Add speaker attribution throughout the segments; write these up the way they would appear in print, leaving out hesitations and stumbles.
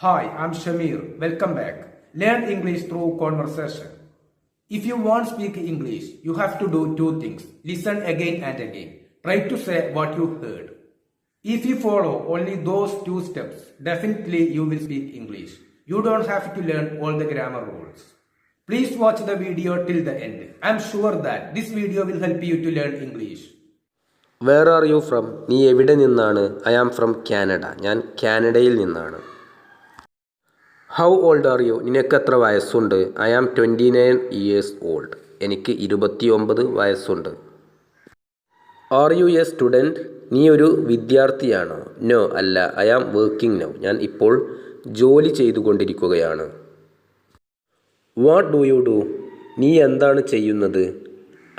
Speaker 1: Hi, I'm Shamir. Welcome back. Learn English through conversation. If you want to speak English, you have to do two things. Listen again and again. Try to say what you heard. If you follow only those two steps, definitely you will speak English. You don't have to learn all the grammar rules. Please watch the video till the end. I'm sure that this video will help you to learn English.
Speaker 2: Where are you from? നീ എവിടെ നിന്നാണ്? I am from Canada. ഞാൻ കാനഡയിൽ നിന്നാണ്. How old are you? നിനക്ക് എത്ര വയസ്സുണ്ട്? I am 29 years old. എനിക്ക് 29 വയസ്സുണ്ട്. Are you a student? നീ ഒരു വിദ്യാർത്ഥിയാണോ? നോ, അല്ല. I am working now. ഞാൻ ഇപ്പോൾ ജോലി ചെയ്തുകൊണ്ടിരിക്കുകയാണ്. What do you do? നീ എന്താണ് ചെയ്യുന്നത്?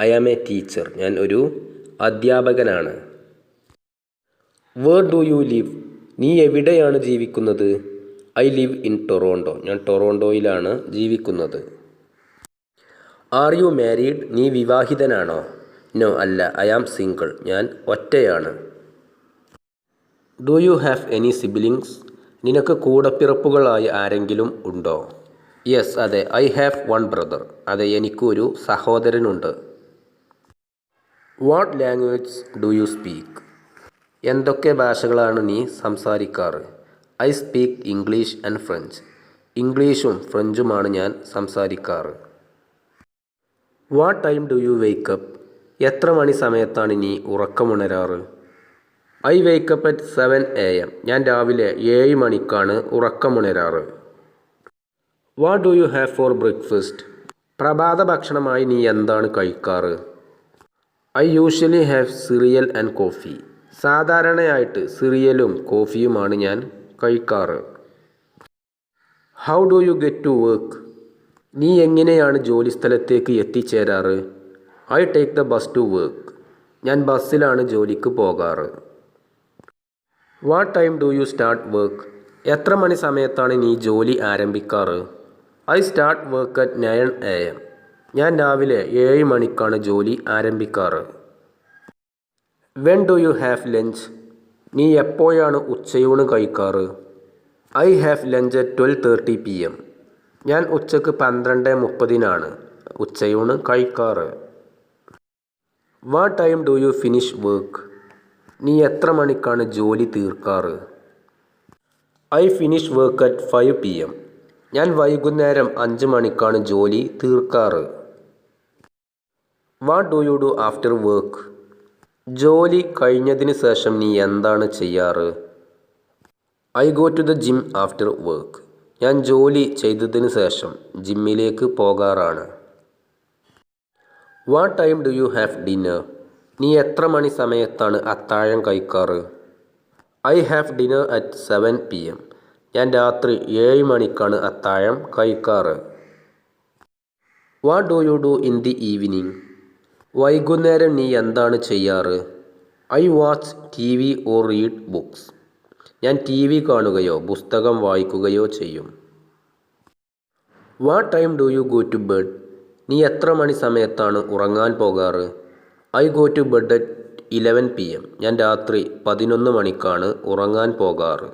Speaker 2: I am a teacher. ഞാൻ ഒരു അധ്യാപകനാണ്. Where do you live? നീ എവിടെയാണ് ജീവിക്കുന്നത്? I live in Toronto. ഞാൻ ടൊറോണ്ടോയിലാണ് ജീവിക്കുന്നത്. Are you married? നീ വിവാഹിതനാണോ? നോ, അല്ല. I am single. ഞാൻ ഒറ്റയാണ്. Do you have any siblings? നിനക്ക് കൂടപ്പിറപ്പുകളായി ആരെങ്കിലും ഉണ്ടോ? യെസ്, അതെ. I have one brother. അതെ, എനിക്കൊരു സഹോദരനുണ്ട്. What language do you speak? എന്തൊക്കെ ഭാഷകളാണ് നീ സംസാരിക്കാറ്? I speak English and French. ഇംഗ്ലീഷും ഫ്രഞ്ചുമാണ് ഞാൻ സംസാരിക്കാറ്. What time do you wake up? എത്ര മണി സമയത്താണ് നീ ഉറക്കമുണരാറ്? I wake up at 7 AM. ഞാൻ രാവിലെ 7 മണിക്കാണ് ഉറക്കമുണരാറ്. What do you have for breakfast? പ്രഭാത ഭക്ഷണമായി നീ എന്താണ് കഴിക്കാറ്? I usually have cereal and coffee. സാധാരണയായിട്ട് സിറിയലും കോഫിയുമാണ് ഞാൻ കഴിക്കാറ്. How do you get to work? നീ എങ്ങനെയാണ് ജോലിസ്ഥലത്തേക്ക് എത്തിച്ചേരാറ്? I take the bus to work. ഞാൻ ബസ്സിലാണ് ജോലിക്ക് പോകാറ്. What time do you start work? എത്ര മണി സമയത്താണ് നീ ജോലി ആരംഭിക്കാറ്? I start work at 9 AM. ഞാൻ രാവിലെ 7 മണിക്കാണ് ജോലി ആരംഭിക്കാറ്. When do you have lunch? നീ എപ്പോഴാണ് ഉച്ചയൂണ് കഴിക്കാറ്? I have lunch at 12:30 PM. ഞാൻ ഉച്ചക്ക് 12:30 ഉച്ചയൂണ് കഴിക്കാറ്. What time do you finish work? നീ എത്ര മണിക്കാണ് ജോലി തീർക്കാറ്? I finish work at 5 PM. ഞാൻ വൈകുന്നേരം 5 മണിക്കാണ് ജോലി തീർക്കാറ്. What do you do after work? ജോലി കഴിഞ്ഞതിന് ശേഷം നീ എന്താണ് ചെയ്യാറ്? I go to the gym after work. ഞാൻ ജോലി ചെയ്തതിന് ശേഷം ജിമ്മിലേക്ക് പോകാറാണ്. What time do you have dinner? നീ എത്ര മണി സമയത്താണ് അത്താഴം കഴിക്കാറ്? I have dinner at 7 PM. ഞാൻ രാത്രി 7 മണിക്കാണ് അത്താഴം കഴിക്കാറ്. What do you do in the evening? വൈകുന്നേരം നീ എന്താണ് ചെയ്യാറ്? I watch TV or read books. ഞാൻ TV കാണുകയോ പുസ്തകം വായിക്കുകയോ ചെയ്യും. What time do you go to bed? നീ എത്ര മണി സമയത്താണ് ഉറങ്ങാൻ പോകാറ്? I go to bed at 11 PM. ഞാൻ രാത്രി 11 മണിക്കാണ് ഉറങ്ങാൻ പോകാറ്.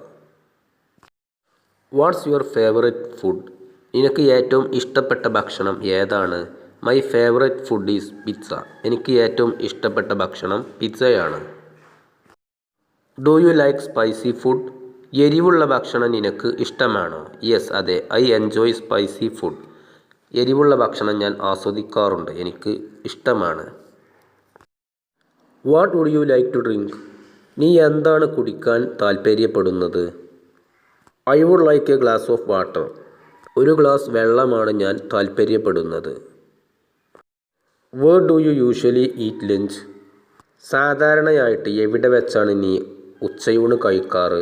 Speaker 2: What's your favourite food? നിനക്ക് ഏറ്റവും ഇഷ്ടപ്പെട്ട ഭക്ഷണം ഏതാണ്? My favourite food is pizza. എനിക്ക് ഏറ്റവും ഇഷ്ടപ്പെട്ട ഭക്ഷണം പിസ്സയാണ്. Do you like spicy food? എരിവുള്ള ഭക്ഷണം നിനക്ക് ഇഷ്ടമാണോ? യെസ്, അതെ. I enjoy spicy food. എരിവുള്ള ഭക്ഷണം ഞാൻ ആസ്വദിക്കാറുണ്ട്. എനിക്ക് ഇഷ്ടമാണ്. What would you like to drink? നീ എന്താണ് കുടിക്കാൻ താൽപ്പര്യപ്പെടുന്നത്? I would like a glass of water. ഒരു ഗ്ലാസ് വെള്ളമാണ് ഞാൻ താൽപ്പര്യപ്പെടുന്നത്. Where do you usually eat lunch? സാധാരണയായിട്ട് എവിടെ വെച്ചാണ് നീ ഉച്ചയൂണ് കഴിക്കാറ്?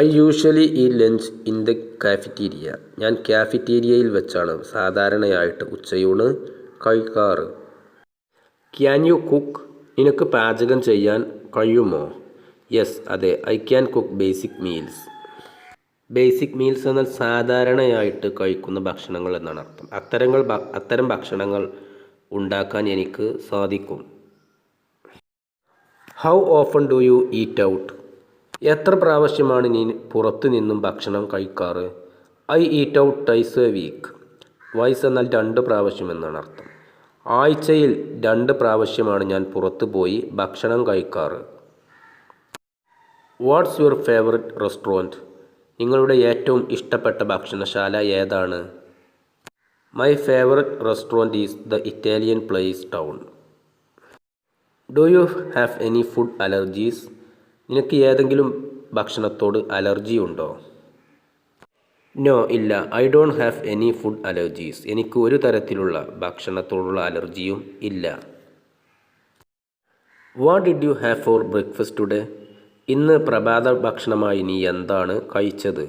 Speaker 2: I usually eat lunch in the cafeteria. ഞാൻ കാഫറ്റീരിയയിൽ വെച്ചാണ് സാധാരണയായിട്ട് ഉച്ചയൂണ് കഴിക്കാറ്. Can you cook? നിനക്ക് പാചകം ചെയ്യാൻ കഴിയുമോ? യെസ്, അതെ. I can cook basic meals. Basic meals എന്നാൽ സാധാരണയായിട്ട് കഴിക്കുന്ന ഭക്ഷണങ്ങൾ എന്നാണ് അർത്ഥം. അത്തരം ഭക്ഷണങ്ങൾ ഉണ്ടാക്കാൻ എനിക്ക് സാധിക്കും. How often do you eat out? എത്ര പ്രാവശ്യമാണ് നീ പുറത്തു നിന്നും ഭക്ഷണം കഴിക്കാറ്? I eat out twice a week. വൈസ് എന്നാൽ 2 പ്രാവശ്യം എന്നാണ് അർത്ഥം. ആഴ്ചയിൽ 2 പ്രാവശ്യമാണ് ഞാൻ പുറത്തു പോയി ഭക്ഷണം കഴിക്കാറ്. What's your favourite restaurant? നിങ്ങളുടെ ഏറ്റവും ഇഷ്ടപ്പെട്ട ഭക്ഷണശാല ഏതാണ്? My favourite restaurant is the Italian place town. Do you have any food allergies? നിനക്ക് ഏതെങ്കിലും ഭക്ഷണത്തോട് അലർജി ഉണ്ടോ? നോ, ഇല്ല. I don't have any food allergies. എനിക്ക് ഒരു തരത്തിലുള്ള ഭക്ഷണത്തോടുള്ള അലർജിയും ഇല്ല. What did you have for breakfast today? ഇന്ന് പ്രഭാത ഭക്ഷണമായി നീ എന്താണ് കഴിച്ചത്?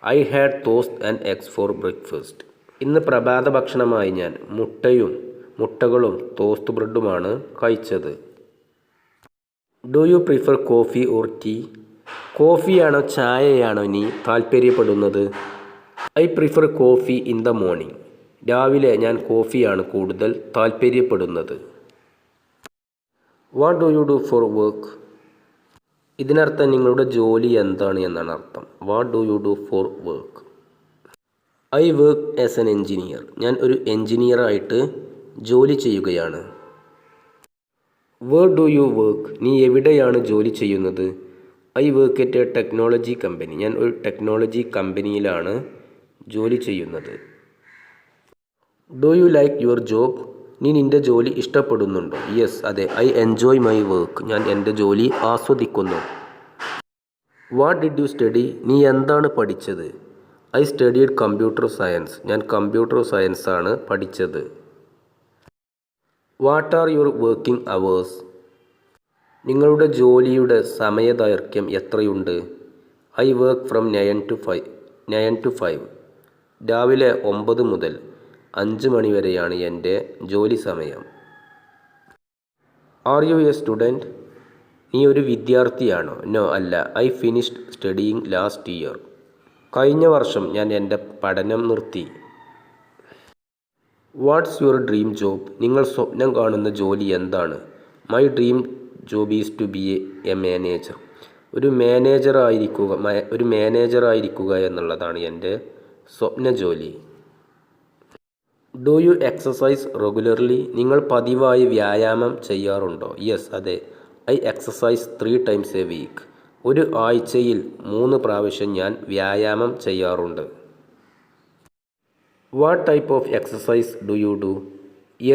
Speaker 2: I had toast and eggs four breakfast. ഇന്ന് പ്രഭാത ഭക്ഷണമായി ഞാൻ മുട്ടകളും ടോസ്റ്റ് ബ്രെഡുമാണ് കഴിച്ചത്. Do you prefer coffee or tea? കോഫിയാണോ ചായയാണോ നീ താല്പര്യപ്പെടുന്നത്? I prefer coffee in the morning. രാവിലെ ഞാൻ കോഫിയാണ് കൂടുതൽ താല്പര്യപ്പെടുന്നത്. What do you do for work? ഇതിനർത്ഥം നിങ്ങളുടെ ജോലി എന്താണ് എന്നാണ് അർത്ഥം. What do you do for work? I work as an engineer. ഞാൻ ഒരു എൻജിനീയറായിട്ട് ജോലി ചെയ്യുകയാണ്. Where do you work? നീ എവിടെയാണ് ജോലി ചെയ്യുന്നത്? I work at a technology company. ഞാൻ ഒരു ടെക്നോളജി കമ്പനിയിലാണ് ജോലി ചെയ്യുന്നത്. Do you like your job? നീ നിൻ്റെ ജോലി ഇഷ്ടപ്പെടുന്നുണ്ടോ? യെസ്, അതെ. I enjoy my work. ഞാൻ എൻ്റെ ജോലി ആസ്വദിക്കുന്നു. What did you study? നീ എന്താണ് പഠിച്ചത്? I studied computer science. ഞാൻ കമ്പ്യൂട്ടർ സയൻസാണ് പഠിച്ചത്. What are your working hours? നിങ്ങളുടെ ജോലിയുടെ സമയദൈർഘ്യം എത്രയുണ്ട്? I work from 9 to 5. രാവിലെ 9 മുതൽ 5 മണി വരെയാണ് എൻ്റെ ജോലി സമയം. Are you a student? നീ ഒരു വിദ്യാർത്ഥിയാണോ? നോ, അല്ല. I finished studying last year. കഴിഞ്ഞ വർഷം ഞാൻ എൻ്റെ പഠനം നിർത്തി. What's your dream job? നിങ്ങൾ സ്വപ്നം കാണുന്ന ജോലി എന്താണ്? My dream job is to be a manager. ഒരു മാനേജറായിരിക്കുക എന്നുള്ളതാണ് എൻ്റെ സ്വപ്ന ജോലി. Do you exercise regularly? നിങ്ങൾ പതിവായി വ്യായാമം ചെയ്യാറുണ്ടോ? യെസ്, അതെ. I exercise 3 times a week. ഒരു ആഴ്ചയിൽ 3 പ്രാവശ്യം ഞാൻ വ്യായാമം ചെയ്യാറുണ്ട്. What type of exercise do you do?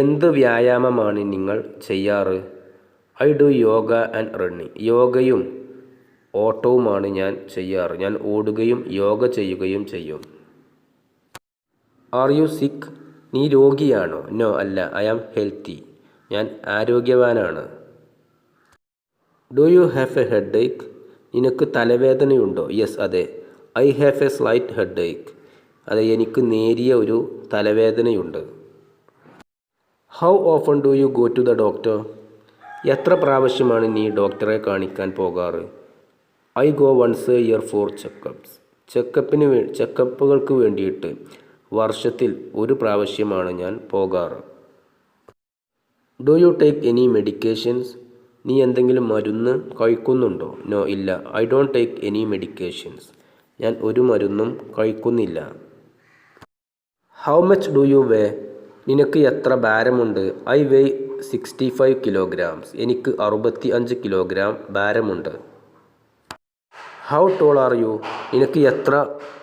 Speaker 2: എന്ത് വ്യായാമമാണ് നിങ്ങൾ ചെയ്യാറ്? I do yoga and running. യോഗയും ഓട്ടവുമാണ് ഞാൻ ചെയ്യാറ്. ഞാൻ ഓടുകയും യോഗ ചെയ്യുകയും ചെയ്യും. R you sick? നീ രോഗിയാണോ? നോ, അല്ല. I am healthy. ഞാൻ ആരോഗ്യവാനാണ്. Do you have a headache? നിനക്ക് തലവേദനയുണ്ടോ? യെസ്, അതെ. I have a slight headache. അതെ, എനിക്ക് നേരിയ ഒരു തലവേദനയുണ്ട്. How often do you go to the doctor? എത്ര പ്രാവശ്യമാണ് നീ ഡോക്ടറെ കാണിക്കാൻ പോകാറ്? I go once a year for checkups. ചെക്കപ്പുകൾക്ക് വേണ്ടിയിട്ട് വർഷത്തിൽ 1 പ്രാവശ്യമാണ് ഞാൻ പോകാറ്. Do you take any medications? നീ എന്തെങ്കിലും മരുന്ന് കഴിക്കുന്നുണ്ടോ? നോ, ഇല്ല. I don't take any medications. ഞാൻ ഒരു മരുന്നും കഴിക്കുന്നില്ല. How much do you weigh? നിനക്ക് എത്ര ഭാരമുണ്ട്? I weigh 65 kilograms. എനിക്ക് 65 കിലോഗ്രാം ഭാരമുണ്ട്. How tall are you? നിനക്ക് എത്ര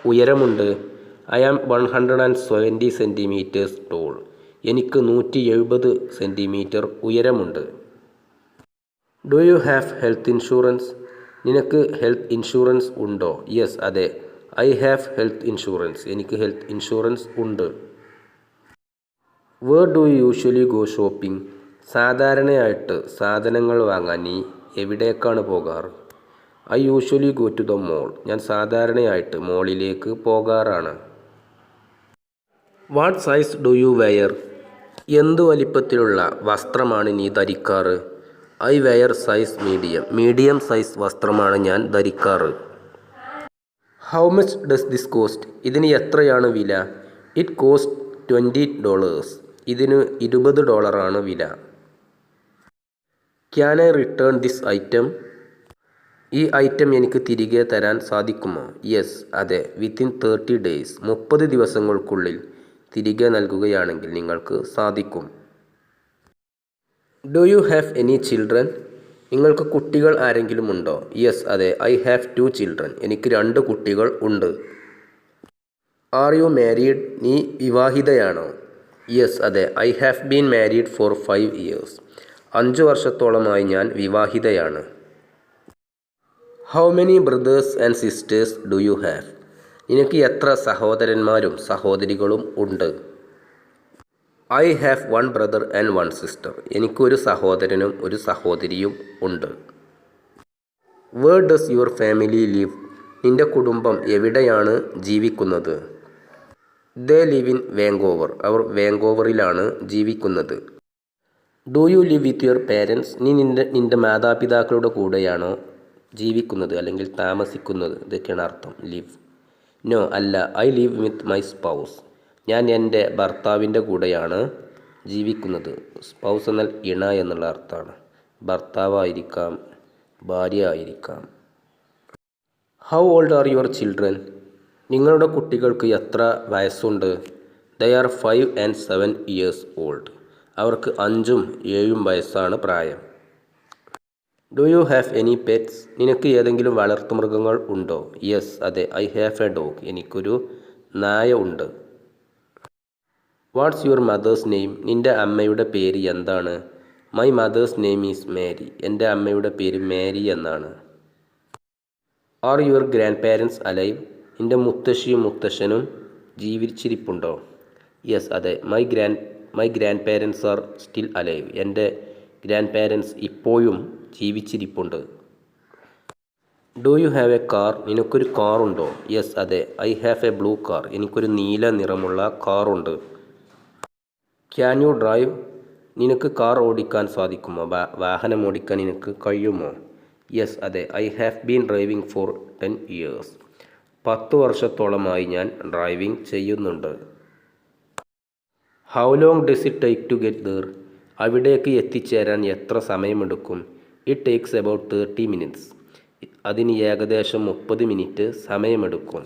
Speaker 2: ഉയരമുണ്ട്? I am 170 centimeters tall. എനിക്ക് 170 സെൻറ്റിമീറ്റർ ഉയരമുണ്ട്. Do you have health insurance? നിനക്ക് ഹെൽത്ത് ഇൻഷുറൻസ് ഉണ്ടോ? യെസ്, അതെ. I have health insurance. എനിക്ക് ഹെൽത്ത് ഇൻഷുറൻസ് ഉണ്ട്. Where do you usually go shopping? സാധാരണയായിട്ട് സാധനങ്ങൾ വാങ്ങാൻ നീ എവിടേക്കാണ് പോകാറ്? I usually go to the mall. ഞാൻ സാധാരണയായിട്ട് മോളിലേക്ക് പോകാറാണ്. What size do you wear? എന്ത് വലിപ്പത്തിലുള്ള വസ്ത്രമാണ് നീ ധരിക്കാറ്? I wear size medium. Medium size വസ്ത്രമാണ് ഞാൻ ധരിക്കാറ്. How much does this cost? ഇതിന് എത്രയാണ് വില? It cost $20. ഇതിന് $20 വില. Can I return this item? ഈ ഐറ്റം എനിക്ക് തിരികെ തരാൻ സാധിക്കുമോ? യെസ്, അതെ. വിത്തിൻ 30 ഡേയ്സ് 30 ദിവസങ്ങൾക്കുള്ളിൽ തിരികെ നൽകുകയാണെങ്കിൽ നിങ്ങൾക്ക് സാധിക്കും. Do you have any children? നിങ്ങൾക്ക് കുട്ടികൾ ആരെങ്കിലും ഉണ്ടോ? യെസ്, അതെ. I have 2 children. എനിക്ക് 2 കുട്ടികൾ ഉണ്ട്. Are you married? നീ വിവാഹിതയാണോ? യെസ്, അതെ. I have been married for 5 years. 5 വർഷത്തോളമായി ഞാൻ വിവാഹിതയാണ്. How many brothers and sisters do you have? നിനക്ക് എത്ര സഹോദരന്മാരും സഹോദരികളും ഉണ്ട്? I have 1 brother and 1 sister. എനിക്കൊരു സഹോദരനും ഒരു സഹോദരിയും ഉണ്ട്. Where does your family live? നിന്റെ കുടുംബം എവിടെയാണ് ജീവിക്കുന്നത്? They live in വാങ്കോവർ. അവർ വാങ്കോവറിലാണ് ജീവിക്കുന്നത്. Do you live with your parents? നീ നിന്റെ മാതാപിതാക്കളുടെ കൂടെയാണോ ജീവിക്കുന്നത് അല്ലെങ്കിൽ താമസിക്കുന്നത്? ഇതൊക്കെയാണ് അർത്ഥം ലിവ്. നോ, അല്ല. I live with my spouse. ഞാൻ എൻ്റെ ഭർത്താവിൻ്റെ കൂടെയാണ് ജീവിക്കുന്നത്. സ്പൗസ് എന്നാൽ ഇണ എന്നുള്ള അർത്ഥമാണ്. ഭർത്താവായിരിക്കാം, ഭാര്യ ആയിരിക്കാം. How old are your children? നിങ്ങളുടെ കുട്ടികൾക്ക് എത്ര വയസ്സുണ്ട്? They are 5 and 7 years old. അവർക്ക് 5ഉം 7ഉം വയസ്സാണ് പ്രായം. Do you have any pets? നിനക്ക് ഏതെങ്കിലും വളർത്തുമൃഗങ്ങൾ ഉണ്ടോ? യെസ്, അതെ. I have A dog. എനിക്കൊരു നായ ഉണ്ട്. What's your mother's name? നിന്റെ അമ്മയുടെ പേര് എന്താണ്? My mother's name is Mary. എൻ്റെ അമ്മയുടെ പേര് മേരി എന്നാണ്. Are your grand parents alive? നിന്റെ മുത്തശ്ശിയും മുത്തശ്ശനും ജീവിച്ചിരിപ്പുണ്ടോ? യെസ്, അതെ. My grand parents are still alive. എൻ്റെ ഗ്രാൻഡ് പാരൻസ് ഇപ്പോഴും ജീവിച്ചിരിപ്പുണ്ട്. Do you have a car? നിനക്കൊരു കാറുണ്ടോ? യെസ്, അതെ. I have a blue car. എനിക്കൊരു നീല നിറമുള്ള കാറുണ്ട്. Can you drive? നിനക്ക് കാർ ഓടിക്കാൻ സാധിക്കുമോ? വാഹനം ഓടിക്കാൻ നിനക്ക് കഴിയുമോ? യെസ്, അതെ. I have been driving for 10 years. 10 വർഷത്തോളമായി ഞാൻ ഡ്രൈവിംഗ് ചെയ്യുന്നുണ്ട്. How long does it take to get there? അവിടേക്ക് എത്തിച്ചേരാൻ എത്ര സമയമെടുക്കും? It takes about 30 minutes. അതിന് ഏകദേശം 30 മിനിറ്റ് സമയമെടുക്കും.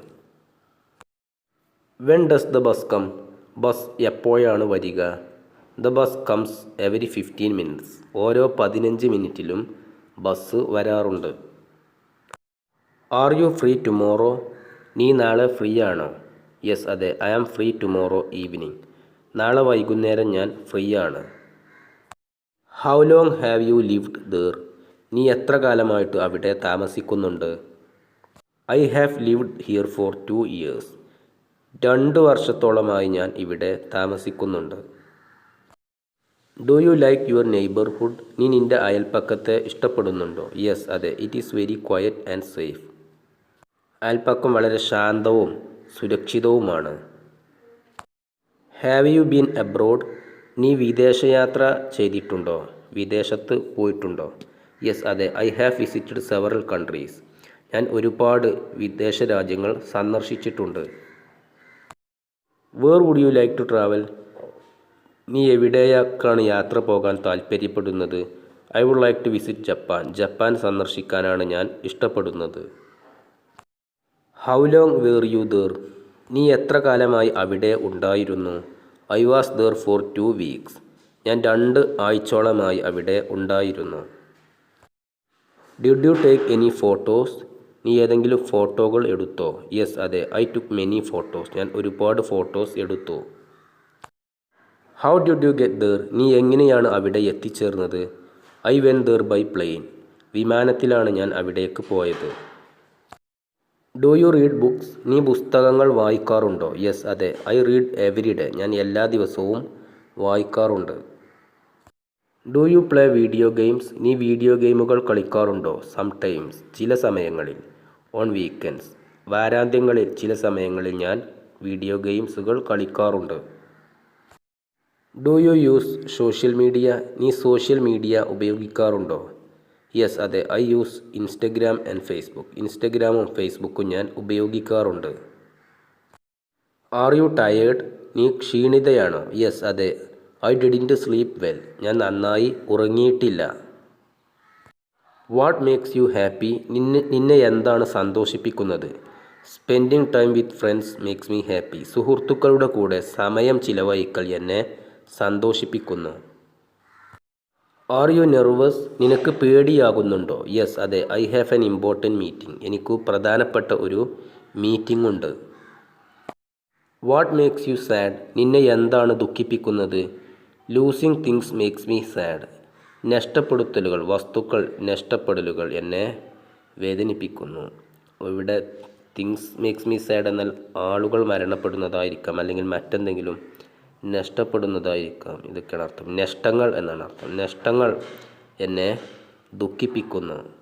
Speaker 2: When does the bus come? Bus എപ്പോഴാണ് വരിക? The bus comes every 15 minutes. ഓരോ 15 മിനിറ്റിലും ബസ് വരാറുണ്ട്. Are you free tomorrow? നീ നാളെ ഫ്രീ ആണോ? യെസ്, അതെ. I am free tomorrow evening. നാളെ വൈകുന്നേരം ഞാൻ ഫ്രീ ആണ്. How long have you lived there? നീ എത്ര കാലമായിട്ട് അവിടെ താമസിക്കുന്നുണ്ട്? I have lived here for 2 years. 2 വർഷത്തോളമായി ഞാൻ ഇവിടെ താമസിക്കുന്നുണ്ട്. Do you like your neighbourhood? നീ നിൻ്റെ അയൽപ്പക്കത്തെ ഇഷ്ടപ്പെടുന്നുണ്ടോ? യെസ്, അതെ. It is very quiet and safe. അയൽപ്പക്കം വളരെ ശാന്തവും സുരക്ഷിതവുമാണ്. Have you been abroad? നീ വിദേശയാത്ര ചെയ്തിട്ടുണ്ടോ? വിദേശത്ത് പോയിട്ടുണ്ടോ? യെസ്, അതെ. I have visited several countries. ഞാൻ ഒരുപാട് വിദേശ രാജ്യങ്ങൾ സന്ദർശിച്ചിട്ടുണ്ട്. Where would you like to travel? നീ എവിടേക്കാണ് യാത്ര പോകാൻ താൽപ്പര്യപ്പെടുന്നത്? I would like to visit Japan. Japan സന്ദർശിക്കാനാണ് ഞാൻ ഇഷ്ടപ്പെടുന്നത്. How long were you there? നീ എത്ര കാലമായി അവിടെ ഉണ്ടായിരുന്നു? I was there for 2 weeks. ഞാൻ 2 ആഴ്ചയോളമായി അവിടെ ഉണ്ടായിരുന്നു. Did you take any photos? നീ ഏതെങ്കിലും ഫോട്ടോകൾ എടുത്തോ? യെസ്, അതെ. I took many photos. ഞാൻ ഒരുപാട് ഫോട്ടോസ് എടുത്തു. How did you get there? നീ എങ്ങനെയാണ് അവിടെ എത്തിച്ചേർന്നത്? I went there by plane. വിമാനത്തിലാണ് ഞാൻ അവിടേക്ക് പോയത്. Do you read books? നീ പുസ്തകങ്ങൾ വായിക്കാറുണ്ടോ? യെസ്, അതെ. I read every day. ഞാൻ എല്ലാ ദിവസവും വായിക്കാറുണ്ട്. Do you play video games? നീ വീഡിയോ ഗെയിമുകൾ കളിക്കാറുണ്ടോ? സംടൈംസ്. ചില സമയങ്ങളിൽ. On weekends. വാരാന്ത്യങ്ങളിൽ ചില സമയങ്ങളിൽ ഞാൻ വീഡിയോ ഗെയിംസുകൾ കളിക്കാറുണ്ട്. Do you use social media? നീ സോഷ്യൽ മീഡിയ ഉപയോഗിക്കാറുണ്ടോ? യെസ്, അതെ. I use Instagram and Facebook. ഇൻസ്റ്റഗ്രാമും ഫേസ്ബുക്കും ഞാൻ ഉപയോഗിക്കാറുണ്ട്. Are you tired? നീ ക്ഷീണിതയാണോ? യെസ്, അതെ. I didn't sleep well. ഞാൻ നന്നായി ഉറങ്ങിയിട്ടില്ല. What makes you happy? നിന്നെ എന്താണ് സന്തോഷിപ്പിക്കുന്നത്? Spending time with friends makes me happy. സുഹൃത്തുക്കളുടെ കൂടെ സമയം ചിലവഴിക്കൽ എന്നെ സന്തോഷിപ്പിക്കുന്നു. R you nervous? നിനക്ക് പേടിയാകുന്നുണ്ടോ? യെസ്, അതെ. I have an important meeting. എനിക്ക് പ്രധാനപ്പെട്ട ഒരു മീറ്റിംഗ് ഉണ്ട്. What makes you sad? നിന്നെ എന്താണ് ദുഃഖിപ്പിക്കുന്നത്? Losing things makes me sad. നഷ്ടപ്പെടുത്തലുകൾ, വസ്തുക്കൾ നഷ്ടപ്പെടലുകൾ എന്നെ വേദനിപ്പിക്കുന്നു. ഇവിടെ തിങ്സ് മേക്സ് മീ സാഡ് എന്നാൽ ആളുകൾ മരണപ്പെടുന്നതായിരിക്കാം, അല്ലെങ്കിൽ മറ്റെന്തെങ്കിലും നഷ്ടപ്പെടുന്നതായിരിക്കാം. ഇതൊക്കെയാണ് അർത്ഥം. നഷ്ടങ്ങൾ എന്നാണ് അർത്ഥം. നഷ്ടങ്ങൾ എന്നെ ദുഃഖിപ്പിക്കുന്നു.